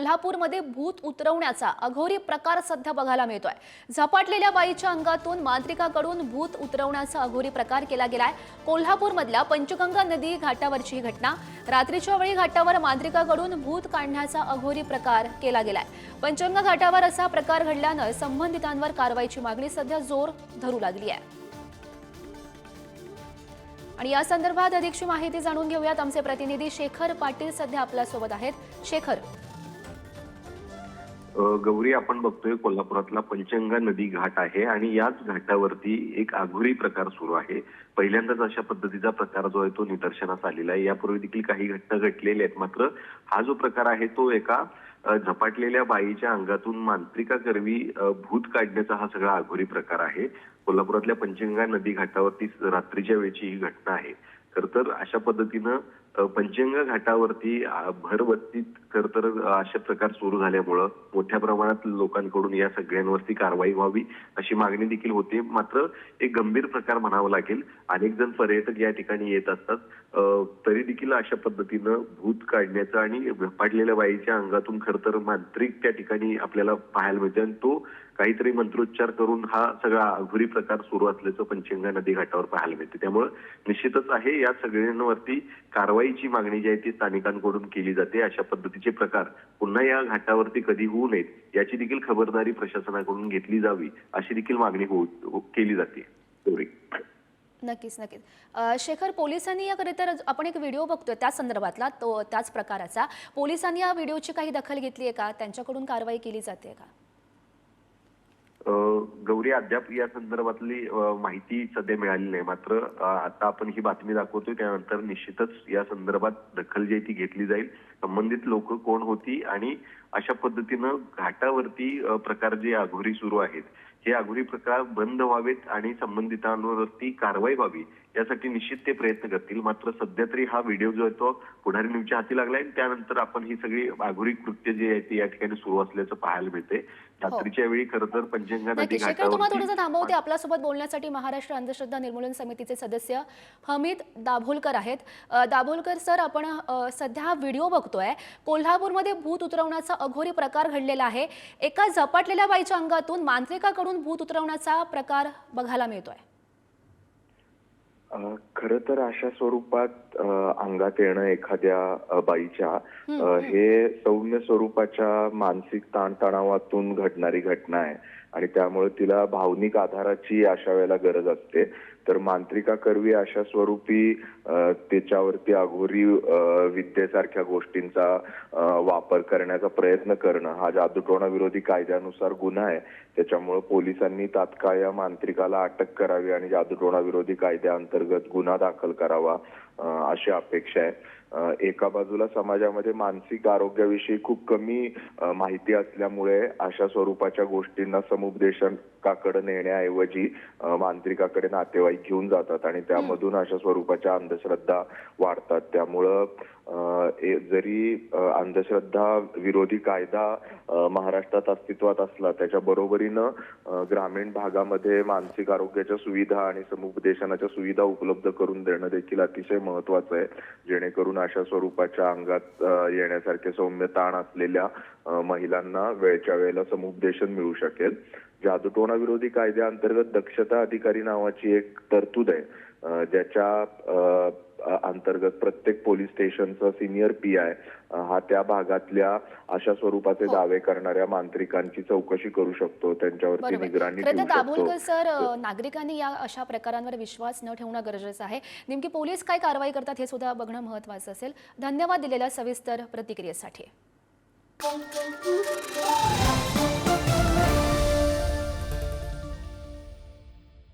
कोल्हापूरमध्ये भूत उतरवण्याचा अघोरी प्रकार सध्या बघायला मिळतोय। झपाटलेल्या बाईच्या अंगातून मांत्रिकाकडून भूत उतरवण्याचा अघोरी प्रकार केला गेलाय। कोल्हापूरमधल्या पंचगंगा नदी घाटावरची ही घटना। रात्रीच्या वेळी घाटावर मांत्रिकाकडून भूत काढण्याचा अघोरी प्रकार केला गेलाय। पंचगंगा घाटावर असा प्रकार घडल्यानं संबंधितांवर कारवाईची मागणी सध्या जोर धरू लागली आहे। आणि या संदर्भात अधिकची माहिती जाणून घेऊयात। आमचे प्रतिनिधी शेखर पाटील सध्या आपल्या सोबत आहेत। शेखर, गौरी, आपण बघतोय कोल्हापुरातला पंचगंगा नदी घाट आहे आणि याच घाटावरती एक आघोरी प्रकार सुरू आहे। पहिल्यांदाच अशा पद्धतीचा प्रकार जो आहे तो निदर्शनास आलेला आहे। यापूर्वी देखील काही घटना घडलेल्या आहेत, मात्र हा जो प्रकार आहे तो एका झपाटलेल्या बाईच्या अंगातून मांत्रिकाकरवी भूत काढण्याचा हा सगळा आघोरी प्रकार आहे। कोल्हापुरातल्या पंचगंगा नदी घाटावरती रात्रीच्या वेळची ही घटना आहे। खरं तर अशा पद्धतीनं पंचगंगा घाटावरती भरवस्तीत खरं तर अशा प्रकार सुरू झाल्यामुळं मोठ्या प्रमाणात लोकांकडून या सगळ्यांवरती कारवाई व्हावी अशी मागणी देखील होते। मात्र एक गंभीर प्रकार म्हणावा लागेल। अनेक जण पर्यटक या ठिकाणी येत असतात, तरी देखील अशा पद्धतीनं भूत काढण्याचं आणि झपाटलेल्या बाईच्या अंगातून खरं तर मांत्रिक त्या ठिकाणी आपल्याला पाहायला मिळते आणि तो काहीतरी मंत्रोच्चार करून हा सगळा अघोरी प्रकार सुरू असल्याचं पंचगंगा नदी घाटावर पाहायला मिळते। त्यामुळे निश्चितच आहे या सगळ्यांवरती कारवाईची मागणी जी आहे ती स्थानिकांकडून केली जाते। अशा पद्धतीचे प्रकार पुन्हा या घाटावरती कधी होऊ नयेत याची देखील खबरदारी प्रशासनाकडून घेतली जावी अशी देखील मागणी केली जाते। नक्कीच नक्कीच। शेखर, पोलिसांनी याकडे तर आपण एक व्हिडिओ बघतोय त्या संदर्भातला, तो त्याच प्रकाराचा, पोलिसांनी या व्हिडिओची काही दखल घेतली आहे का? त्यांच्याकडून कारवाई केली जाते का? गौरी, अद्याप या संदर्भातली माहिती सध्या मिळाली नाही। मात्र आता आपण ही बातमी दाखवतोय त्यानंतर निश्चितच या संदर्भात दखल जी ती घेतली जाईल। संबंधित लोक कोण होती आणि अशा पद्धतीनं घाटावरती प्रकार जे अघोरी सुरू आहेत हे अघोरी प्रकार बंद व्हावेत आणि संबंधितांवरती कारवाई व्हावी यासाठी निश्चित ते प्रयत्न करतील। मात्र सध्या तरी हा व्हिडिओ जो आहे तो पुढारी न्यूजच्या हाती लागलाय। त्यानंतर आपण ही सगळी अघोरी कृत्य जे आहे ते या ठिकाणी सुरू असल्याचं पाहायला मिळते। रात्रीच्या वेळी खरं तर पंचगंगा नदी शेखर, तुम्हाला घाटावर थोडंसं थांबवते। आपल्यासोबत बोलण्यासाठी महाराष्ट्र अंधश्रद्धा निर्मूलन समितीचे सदस्य हमीद दाभोलकर आहेत। दाभोलकर सर, आपण सध्या हा व्हिडिओ बघतोय। कोल्हापूरमध्ये भूत उतरवण्याचा अघोरी प्रकार घडलेला आहे। एका झपाटलेल्या बाईच्या अंगातून मांत्रिकाकडून भूत उतरवण्याचा प्रकार बघायला मिळतोय। खरं तर अशा स्वरूपात अंगात येणं एखाद्या बाईच्या हे सौम्य स्वरूपाच्या मानसिक ताणतणावातून घडणारी घटना आहे आणि त्यामुळे तिला भावनिक आधाराची अशा वेळेला गरज असते। तर मांत्रिकाकरवी अशा स्वरूपी त्याच्यावरती अघोरी विद्येसारख्या गोष्टींचा वापर करण्याचा प्रयत्न करणं हा जादूटोणा विरोधी कायद्यानुसार गुन्हा आहे। त्याच्यामुळे पोलिसांनी तात्काळ या मांत्रिकाला अटक करावी आणि जादूटोणा विरोधी कायद्याअंतर्गत गुन्हा दाखल करावा अशी अपेक्षा आहे। एका बाजूला समाजामध्ये मानसिक आरोग्याविषयी खूप कमी माहिती असल्यामुळे अशा स्वरूपाच्या गोष्टींना समुपदेशकाकडे नेण्याऐवजी मांत्रिकाकडे नातेवाईक घेऊन जातात आणि त्यामधून अशा स्वरूपाच्या अंधश्रद्धा वाढतात। त्यामुळं जरी अंधश्रद्धा विरोधी कायदा महाराष्ट्रात अस्तित्वात असला त्याच्या बरोबरीनं ग्रामीण भागामध्ये मानसिक आरोग्याच्या सुविधा आणि समुपदेशनाच्या सुविधा उपलब्ध करून देणं देखील अतिशय महत्वाचं आहे, जेणेकरून अशा स्वरूपाच्या अंगात येण्यासारखे सौम्य ताण असलेल्या महिलांना वेळच्या वेळेला समुपदेशन मिळू शकेल। जादूटोणा विरोधी कायद्याअंतर्गत दक्षता अधिकारी नावाची एक तरतूद आहे, ज्याच्या अंतर्गत प्रत्येक पोलीस स्टेशनचा सिनियर PI हा त्या भागातल्या अशा स्वरूपाचे दावे करणाऱ्या मांत्रिकांची चौकशी करू शकतो, त्यांच्यावरती निगराणी ठेवू शकतो। दाभोलकर सर, नागरिकांनी या अशा प्रकारांवर विश्वास न ठेवणं गरजेचं आहे। नेमकी पोलीस काय कारवाई करतात हे सुद्धा बघणं महत्त्वाचं असेल। धन्यवाद दिलेल्या सविस्तर प्रतिक्रियेसाठी।